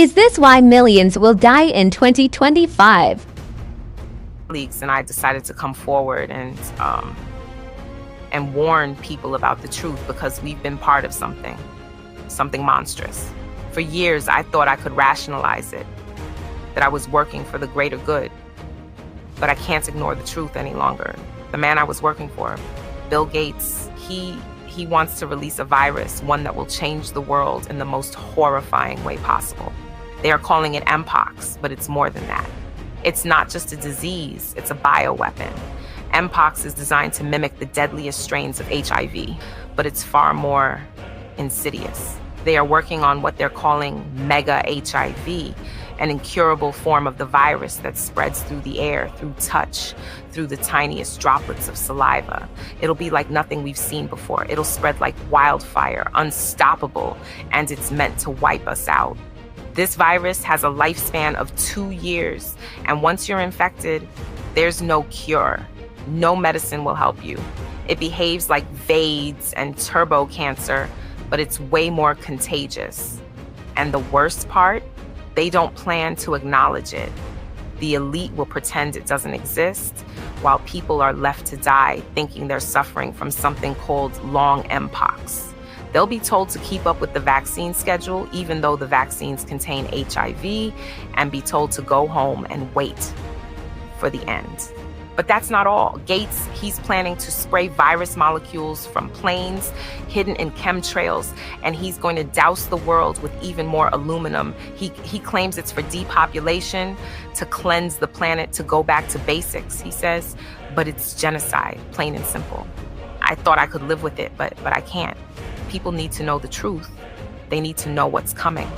Is this why millions will die in 2025? And I decided to come forward and warn people about the truth, because we've been part of something monstrous. For years, I thought I could rationalize it, that I was working for the greater good. But I can't ignore the truth any longer. The man I was working for, Bill Gates, he wants to release a virus, one that will change the world in the most horrifying way possible. They are calling it Mpox, but it's more than that. It's not just a disease, it's a bioweapon. Mpox is designed to mimic the deadliest strains of HIV, but it's far more insidious. They are working on what they're calling mega HIV, an incurable form of the virus that spreads through the air, through touch, through the tiniest droplets of saliva. It'll be like nothing we've seen before. It'll spread like wildfire, unstoppable, and it's meant to wipe us out. This virus has a lifespan of 2 years, and once you're infected, there's no cure. No medicine will help you. It behaves like VAIDS and turbo cancer, but it's way more contagious. And the worst part, they don't plan to acknowledge it. The elite will pretend it doesn't exist, while people are left to die thinking they're suffering from something called long Mpox. They'll be told to keep up with the vaccine schedule, even though the vaccines contain HIV, and be told to go home and wait for the end. But that's not all. Gates, he's planning to spray virus molecules from planes hidden in chemtrails, and he's going to douse the world with even more aluminum. He claims it's for depopulation, to cleanse the planet, to go back to basics, he says, but it's genocide, plain and simple. I thought I could live with it, but I can't. People need to know the truth. They need to know what's coming.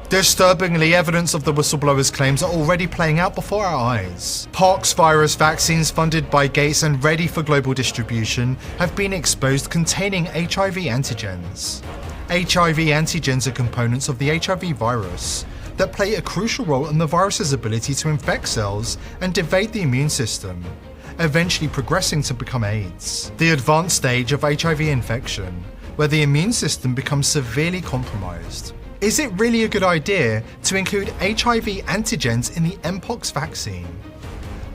Disturbingly, evidence of the whistleblower's claims are already playing out before our eyes. Pox virus vaccines funded by Gates and ready for global distribution have been exposed containing HIV antigens. HIV antigens are components of the HIV virus that play a crucial role in the virus's ability to infect cells and evade the immune system, eventually progressing to become AIDS, the advanced stage of HIV infection, where the immune system becomes severely compromised. Is it really a good idea to include HIV antigens in the Mpox vaccine?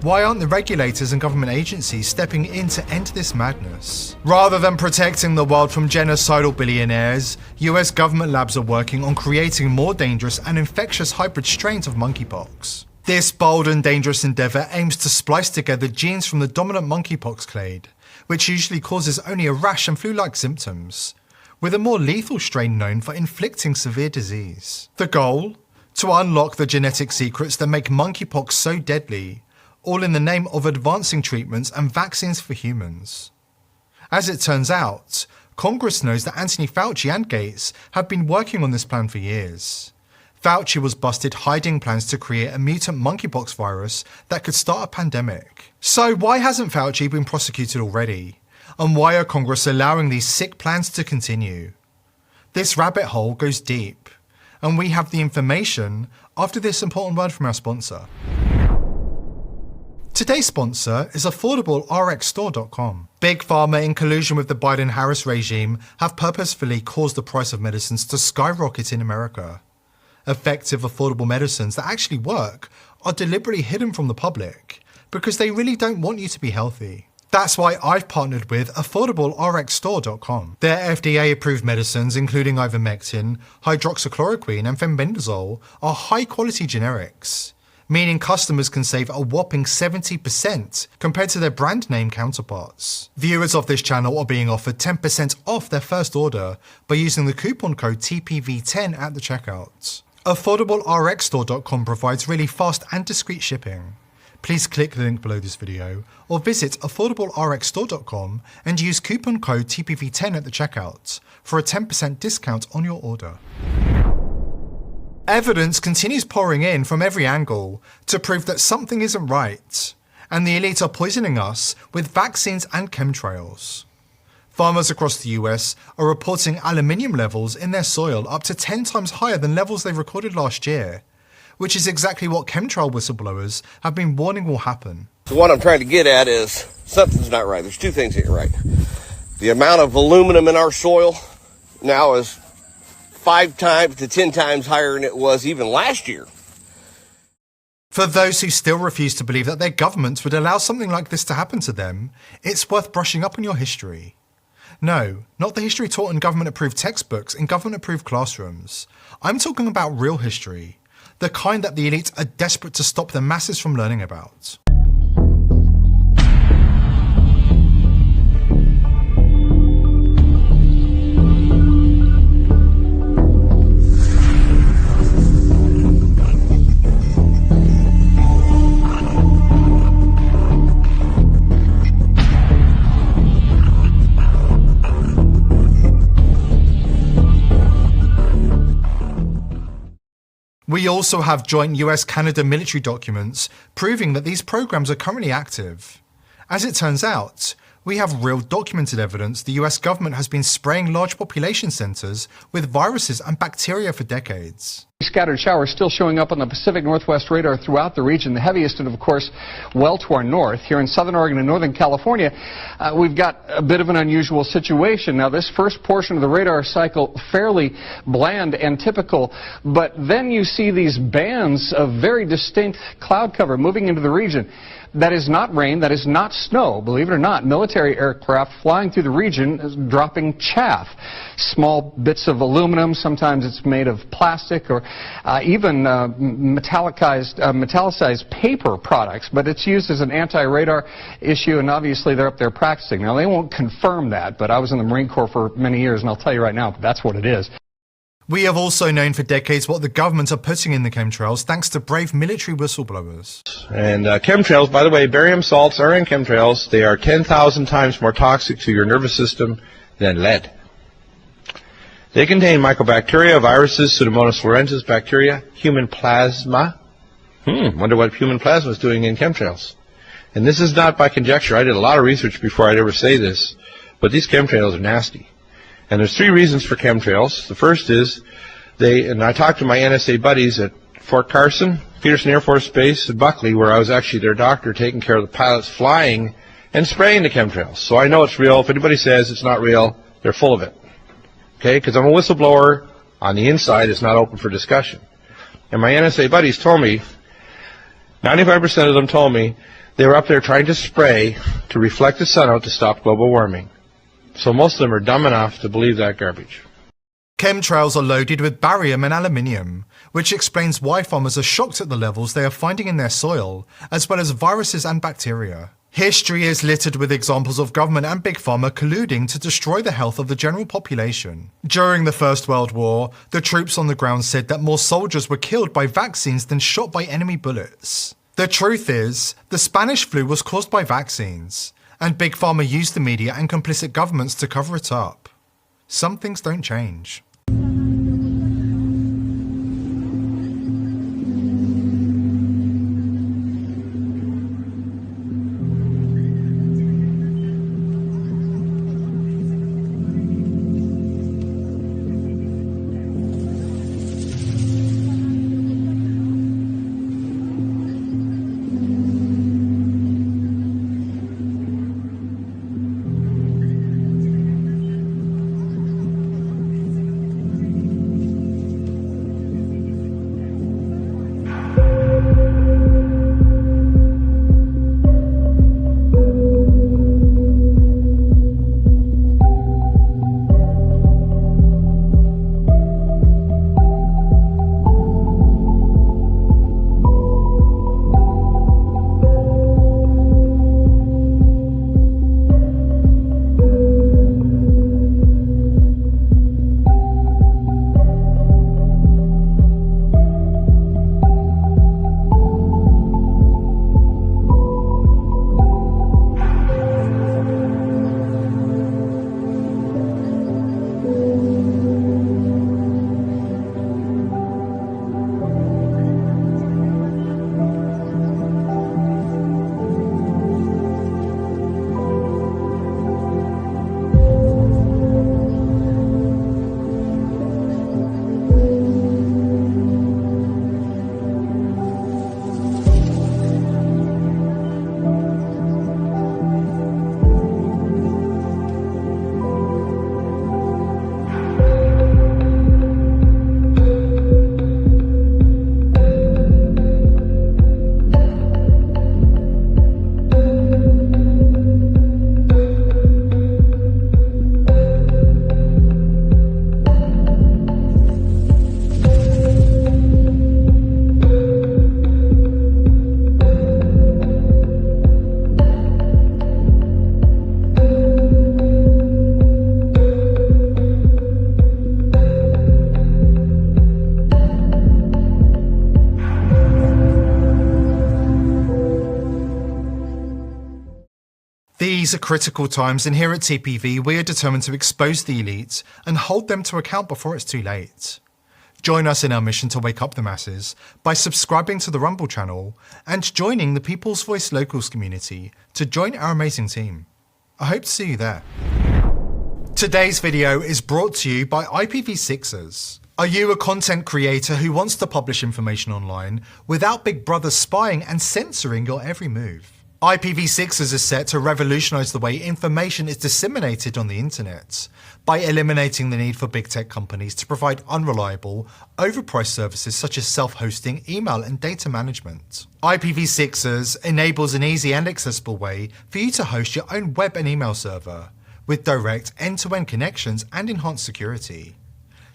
Why aren't the regulators and government agencies stepping in to end this madness? Rather than protecting the world from genocidal billionaires, US government labs are working on creating more dangerous and infectious hybrid strains of monkeypox. This bold and dangerous endeavour aims to splice together genes from the dominant monkeypox clade, which usually causes only a rash and flu-like symptoms, with a more lethal strain known for inflicting severe disease. The goal? To unlock the genetic secrets that make monkeypox so deadly, all in the name of advancing treatments and vaccines for humans. As it turns out, Congress knows that Anthony Fauci and Gates have been working on this plan for years. Fauci was busted hiding plans to create a mutant monkeypox virus that could start a pandemic. So why hasn't Fauci been prosecuted already? And why are Congress allowing these sick plans to continue? This rabbit hole goes deep, and we have the information after this important word from our sponsor. Today's sponsor is AffordableRxStore.com. Big Pharma, in collusion with the Biden-Harris regime, have purposefully caused the price of medicines to skyrocket in America. Effective, affordable medicines that actually work are deliberately hidden from the public because they really don't want you to be healthy. That's why I've partnered with AffordableRxStore.com. Their FDA-approved medicines, including ivermectin, hydroxychloroquine, and fenbendazole, are high-quality generics, meaning customers can save a whopping 70% compared to their brand name counterparts. Viewers of this channel are being offered 10% off their first order by using the coupon code TPV10 at the checkout. AffordableRxStore.com provides really fast and discreet shipping. Please click the link below this video or visit AffordableRxStore.com and use coupon code TPV10 at the checkout for a 10% discount on your order. Evidence continues pouring in from every angle to prove that something isn't right, and the elite are poisoning us with vaccines and chemtrails. Farmers across the US are reporting aluminium levels in their soil up to 10 times higher than levels they recorded last year, which is exactly what chemtrail whistleblowers have been warning will happen. So what I'm trying to get at is something's not right. There's two things that ain't right. The amount of aluminum in our soil now is 5 times to 10 times higher than it was even last year. For those who still refuse to believe that their governments would allow something like this to happen to them, it's worth brushing up on your history. No, not the history taught in government-approved textbooks in government-approved classrooms. I'm talking about real history, the kind that the elites are desperate to stop the masses from learning about. We also have joint US-Canada military documents proving that these programs are currently active. As it turns out, we have real documented evidence the US government has been spraying large population centers with viruses and bacteria for decades. Scattered showers still showing up on the Pacific Northwest radar throughout the region. The heaviest, and of course, well to our north. Here in southern Oregon and northern California, we've got a bit of an unusual situation. Now, this first portion of the radar cycle, fairly bland and typical, but then you see these bands of very distinct cloud cover moving into the region. That is not rain, that is not snow, believe it or not. Military aircraft flying through the region dropping chaff. Small bits of aluminum, sometimes it's made of plastic or even metallicized paper products, but it's used as an anti-radar issue, and obviously they're up there practicing. Now, they won't confirm that, but I was in the Marine Corps for many years, and I'll tell you right now, that's what it is. We have also known for decades what the government are putting in the chemtrails thanks to brave military whistleblowers. And chemtrails, by the way, barium salts are in chemtrails. They are 10,000 times more toxic to your nervous system than lead. They contain mycobacteria, viruses, Pseudomonas florensis bacteria, human plasma. Wonder what human plasma is doing in chemtrails. And this is not by conjecture. I did a lot of research before I'd ever say this, but these chemtrails are nasty. And there's 3 reasons for chemtrails. The first is and I talked to my NSA buddies at Fort Carson, Peterson Air Force Base, and Buckley, where I was actually their doctor taking care of the pilots flying and spraying the chemtrails. So I know it's real. If anybody says it's not real, they're full of it. Okay? Because I'm a whistleblower. On the inside, it's not open for discussion. And my NSA buddies told me, 95% of them told me, they were up there trying to spray to reflect the sun out to stop global warming. So most of them are dumb enough to believe that garbage. Chemtrails are loaded with barium and aluminium, which explains why farmers are shocked at the levels they are finding in their soil, as well as viruses and bacteria. History is littered with examples of government and big pharma colluding to destroy the health of the general population. During the First World War, the troops on the ground said that more soldiers were killed by vaccines than shot by enemy bullets. The truth is, the Spanish flu was caused by vaccines, and Big Pharma used the media and complicit governments to cover it up. Some things don't change. These are critical times, and here at TPV, we are determined to expose the elite and hold them to account before it's too late. Join us in our mission to wake up the masses by subscribing to the Rumble channel and joining the People's Voice Locals community to join our amazing team. I hope to see you there. Today's video is brought to you by IPv6ers. Are you a content creator who wants to publish information online without Big Brother spying and censoring your every move? IPv6ers is set to revolutionize the way information is disseminated on the internet by eliminating the need for big tech companies to provide unreliable, overpriced services such as self-hosting, email, and data management. IPv6ers enables an easy and accessible way for you to host your own web and email server with direct end-to-end connections and enhanced security.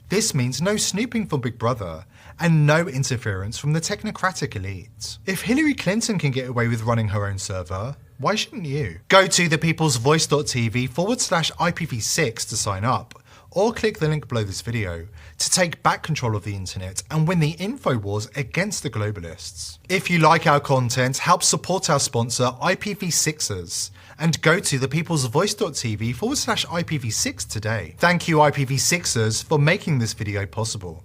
This means no snooping from Big Brother and no interference from the technocratic elite. If Hillary Clinton can get away with running her own server, why shouldn't you? Go to thepeoplesvoice.tv/IPv6 to sign up, or click the link below this video to take back control of the internet and win the info wars against the globalists. If you like our content, help support our sponsor IPv6ers and go to thepeoplesvoice.tv/IPv6 today. Thank you IPv6ers for making this video possible.